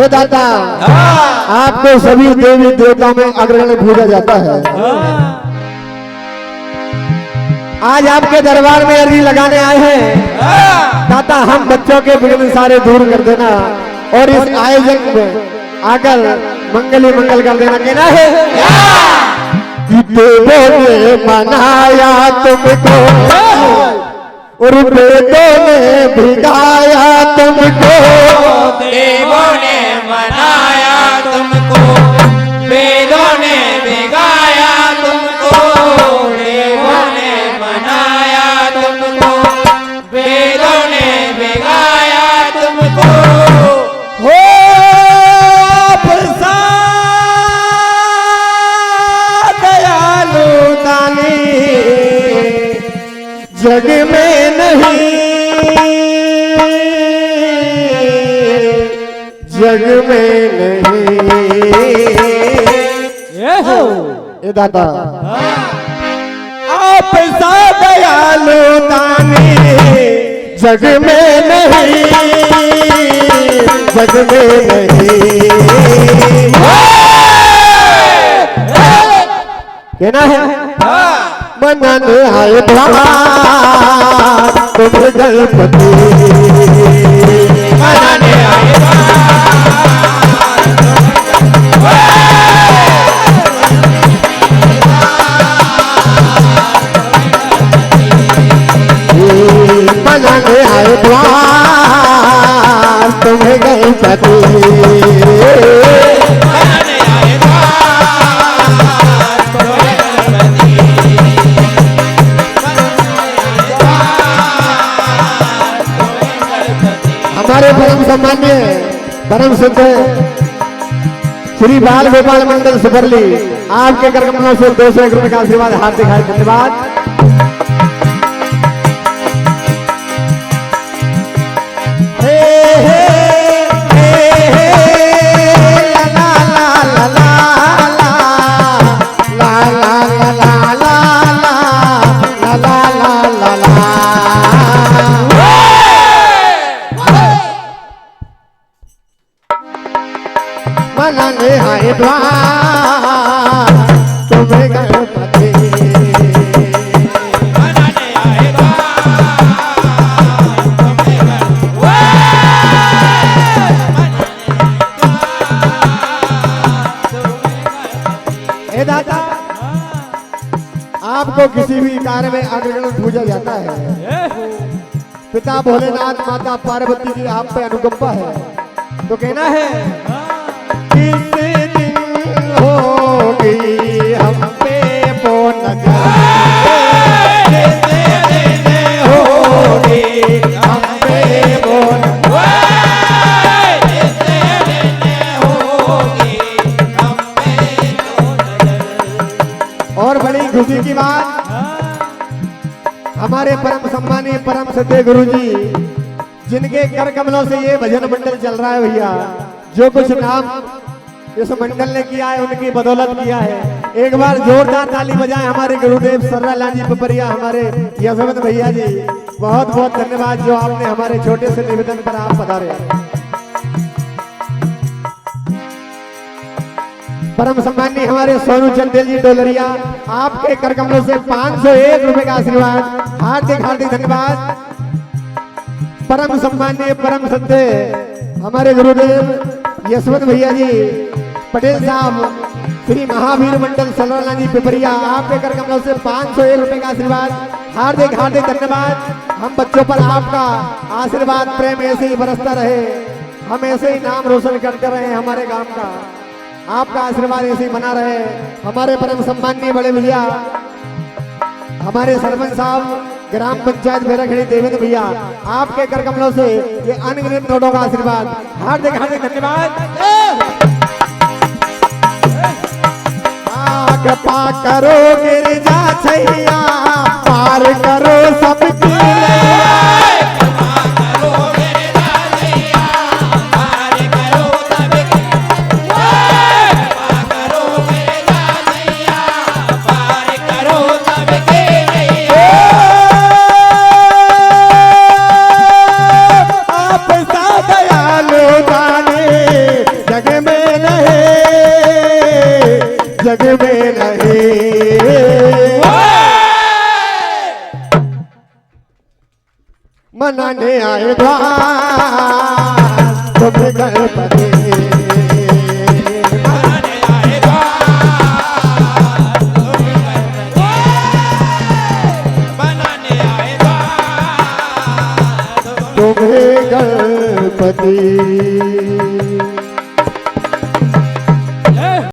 दाता आपको सभी देवी देवताओं में अग्रगण्य पूजा जाता है। आज आपके दरबार में अर्जी लगाने आए हैं दाता, हम बच्चों के विघ्न सारे दूर कर देना और इस आयोजन में आकर मंगल ही मंगल कर देना। कहना है देवों ने मनाया तुमको और वेदों ने भिगाया तुमको, देवों ने मनाया तुमको, वेदों ने भिगाया तुमको, देवों ने मनाया तुमको, वेदों ने भिगाया तुमको। हो प्रसाद दयालु दानी जग में नहीं, जग में नहीं। ये दाता आप सा दयालु दानी जग में नहीं, जग में नहीं। कहना है मनन आए तुम गणपति, मनन आए मनन आए तुम्हें गणपति, हमारे परम सम्मान्य परम सिद्ध श्री बाल गोपाल मंडल सुपरली आपके करकमलों से 201 रुपए का आशीर्वाद, हार्दिक हार्दिक धन्यवाद। मनने आए द्वार तुम्हें गणपति, मनने आए हे दादा आपको किसी भी कार्य में अग्रगण्य पूजा जाता है। पिता भोलेनाथ माता पार्वती की आप पे अनुकंपा है, तो कहना है किस दिन होगी हम पे पूर्ण होगी हम पे बोल, होगी हम पे और बड़ी खुशी की बात हमारे परम सम्मानीय परम सत्य गुरु जी जिनके कर कमलों से ये भजन मंडल चल रहा है भैया, जो कुछ नाम इस मंडल ने किया है उनकी बदौलत किया है। एक बार जोरदार ताली बजाएं हमारे गुरुदेव सर्रा लाल जी पिपरिया, हमारे यशवंत भैया जी, बहुत बहुत धन्यवाद जो आपने हमारे छोटे से निवेदन पर आप पधारे। परम सम्मानीय हमारे सोनू चंदेल जी डोलरिया, आपके कर कमलों से 501 रुपए का आशीर्वाद, हार्दिक हार्दिक धन्यवाद। परम सम्मानीय परम सत्य हमारे गुरुदेव यशवंत भैया जी पटेल साहब, श्री महावीर मंडल सलराला जी पिपरिया, आपके कर कमलों से 501 रुपए का आशीर्वाद, हार्दिक हार्दिक धन्यवाद। हम बच्चों पर आपका आशीर्वाद प्रेम ऐसे ही बरसता रहे, हम ऐसे ही नाम रोशन करते रहे हमारे गांव का, आपका आशीर्वाद ऐसे ही बना रहे। हमारे परम सम्माननीय बड़े भैया हमारे सरपंच साहब ग्राम पंचायत बेराखेड़ी देवेंद्र भैया, आपके कर कमलों से ये अनगिनत नोटों का आशीर्वाद, हार्दिक हार्दिक धन्यवाद। कृपा करो गिरजा छैया पार करो सबकी आप सा दयालु दानी जग में नहीं मनाने आए द्वार तुम गणपति तुम्हें गणपति